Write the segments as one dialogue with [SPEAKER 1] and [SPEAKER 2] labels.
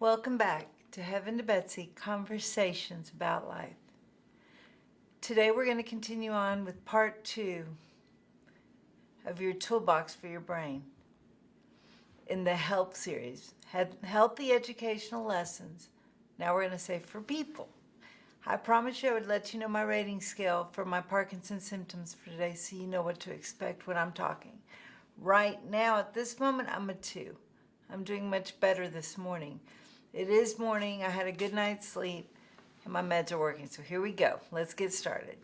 [SPEAKER 1] Welcome back to Heaven to Betsy Conversations About Life. Today we're going to continue on with part 2 of your toolbox for your brain in the H.E.L.P series, Healthy Educational Lessons. Now we're going to say for people. I promised you I would let you know my rating scale for my Parkinson's symptoms for today so you know what to expect when I'm talking. Right now, at this moment, I'm a 2. I'm doing much better this morning. It is morning, I had a good night's sleep, and my meds are working. So here we go. Let's get started.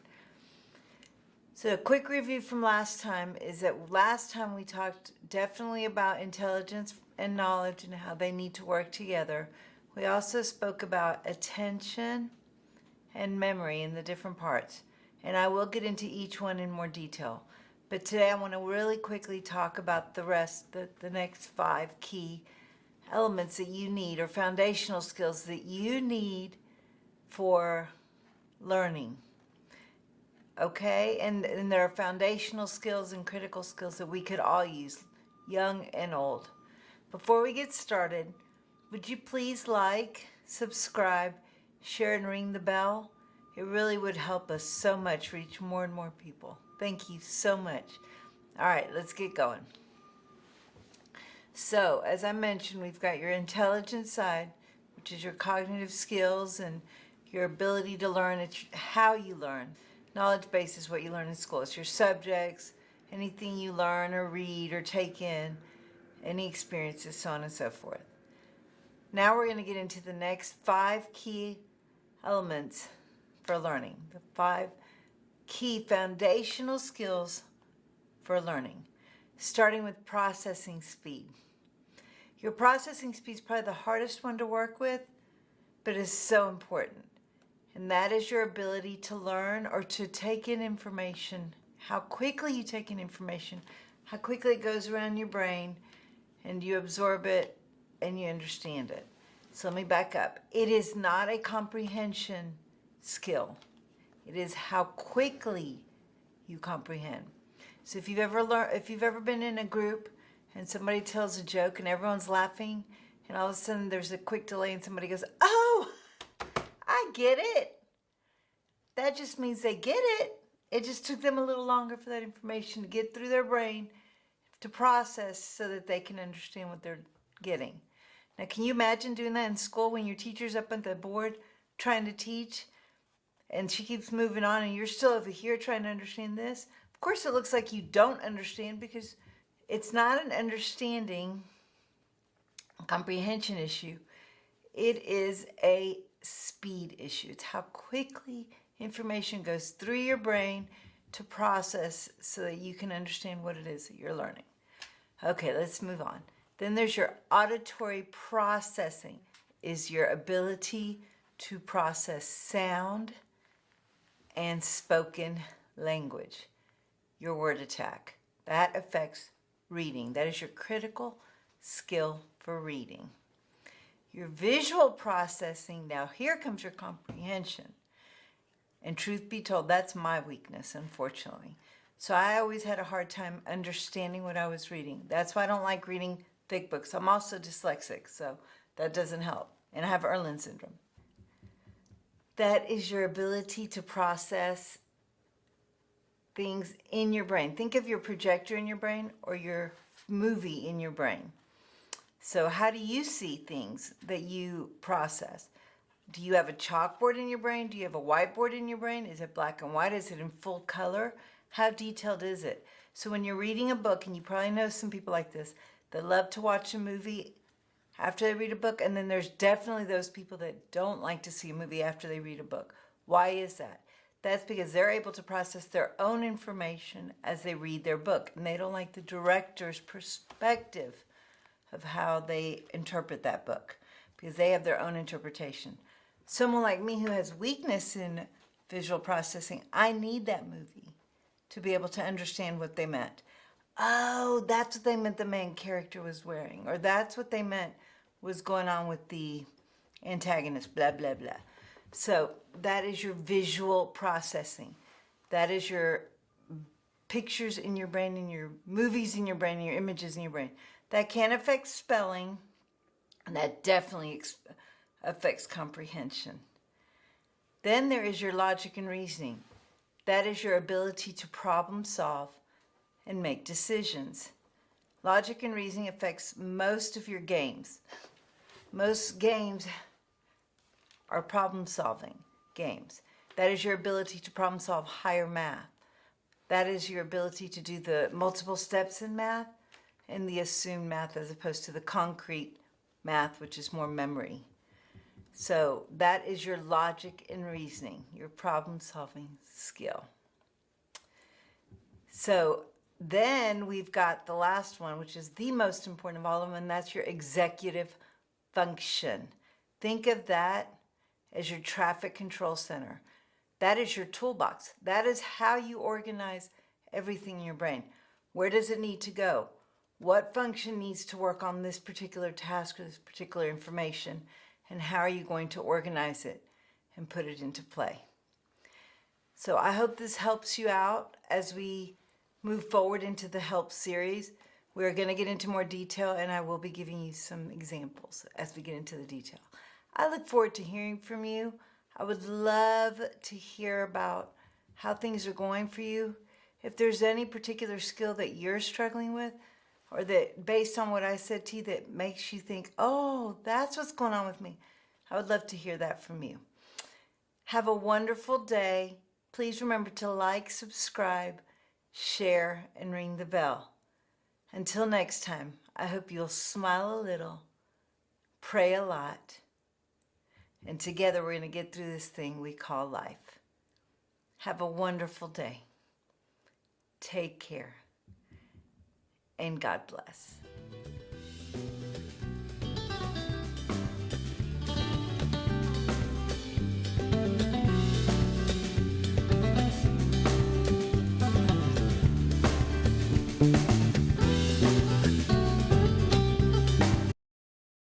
[SPEAKER 1] So a quick review from last time is that last time we talked definitely about intelligence and knowledge and how they need to work together. We also spoke about attention and memory in the different parts. And I will get into each one in more detail. But today I want to really quickly talk about the rest, the next 5 key elements that you need, or foundational skills that you need for learning. Okay? And there are foundational skills and critical skills that we could all use, young and old. Before we get started, would you please like, subscribe, share, and ring the bell? It really would help us so much reach more and more people. Thank you so much. All right, let's get going. So, as I mentioned, we've got your intelligence side, which is your cognitive skills and your ability to learn. It's how you learn. Knowledge base is what you learn in school. It's your subjects, anything you learn or read or take in, any experiences, so on and so forth. Now we're going to get into the next 5 key elements for learning. The 5 key foundational skills for learning, starting with processing speed. Your processing speed is probably the hardest one to work with, but it's so important. And that is your ability to learn or to take in information, how quickly you take in information, how quickly it goes around your brain, and you absorb it and you understand it. So let me back up. It is not a comprehension skill. It is how quickly you comprehend. So if you've ever been in a group and somebody tells a joke and everyone's laughing, and all of a sudden there's a quick delay and somebody goes, "Oh, I get it." That just means they get it. It just took them a little longer for that information to get through their brain to process so that they can understand what they're getting. Now, can you imagine doing that in school when your teacher's up at the board trying to teach and she keeps moving on and you're still over here trying to understand this? Of course, it looks like you don't understand because it's not an understanding comprehension issue. It is a speed issue. It's how quickly information goes through your brain to process so that you can understand what it is that you're learning. Okay, let's move on. Then there's your auditory processing, is your ability to process sound and spoken language, your word attack. That affects reading. That is your critical skill for reading. Your visual processing, now here comes your comprehension. And truth be told, that's my weakness, unfortunately. So I always had a hard time understanding what I was reading. That's why I don't like reading thick books. I'm also dyslexic, so that doesn't help. And I have Erlen syndrome. That is your ability to process things in your brain. Think of your projector in your brain or your movie in your brain. So how do you see things that you process? Do you have a chalkboard in your brain? Do you have a whiteboard in your brain? Is it black and white? Is it in full color? How detailed is it? So when you're reading a book, and you probably know some people like this, that love to watch a movie after they read a book, and then there's definitely those people that don't like to see a movie after they read a book. Why is that? That's because they're able to process their own information as they read their book, and they don't like the director's perspective of how they interpret that book, because they have their own interpretation. Someone like me who has weakness in visual processing, I need that movie to be able to understand what they meant. Oh, that's what they meant the main character was wearing, or that's what they meant was going on with the antagonist, blah, blah, blah. So that is your visual processing. That is your pictures in your brain, and your movies in your brain, and your images in your brain. That can affect spelling And that definitely affects comprehension. Then there is your logic and reasoning. That is your ability to problem solve and make decisions. Logic and reasoning affects most of your games. Most games are problem solving games. That is your ability to problem solve higher math. That is your ability to do the multiple steps in math and the assumed math as opposed to the concrete math, which is more memory. So that is your logic and reasoning, your problem solving skill. So then we've got the last one, which is the most important of all of them, and that's your executive function. Think of that as your traffic control center. That is your toolbox. That is how you organize everything in your brain. Where does it need to go? What function needs to work on this particular task or this particular information? And how are you going to organize it and put it into play? So I hope this helps you out as we move forward into the H.E.L.P series. We're going to get into more detail, and I will be giving you some examples as we get into the detail. I look forward to hearing from you. I would love to hear about how things are going for you. If there's any particular skill that you're struggling with, or that based on what I said to you that makes you think, oh, that's what's going on with me, I would love to hear that from you. Have a wonderful day. Please remember to like, subscribe, share, and ring the bell. Until next time, I hope you'll smile a little, pray a lot, and together we're going to get through this thing we call life. Have a wonderful day. Take care, and God bless.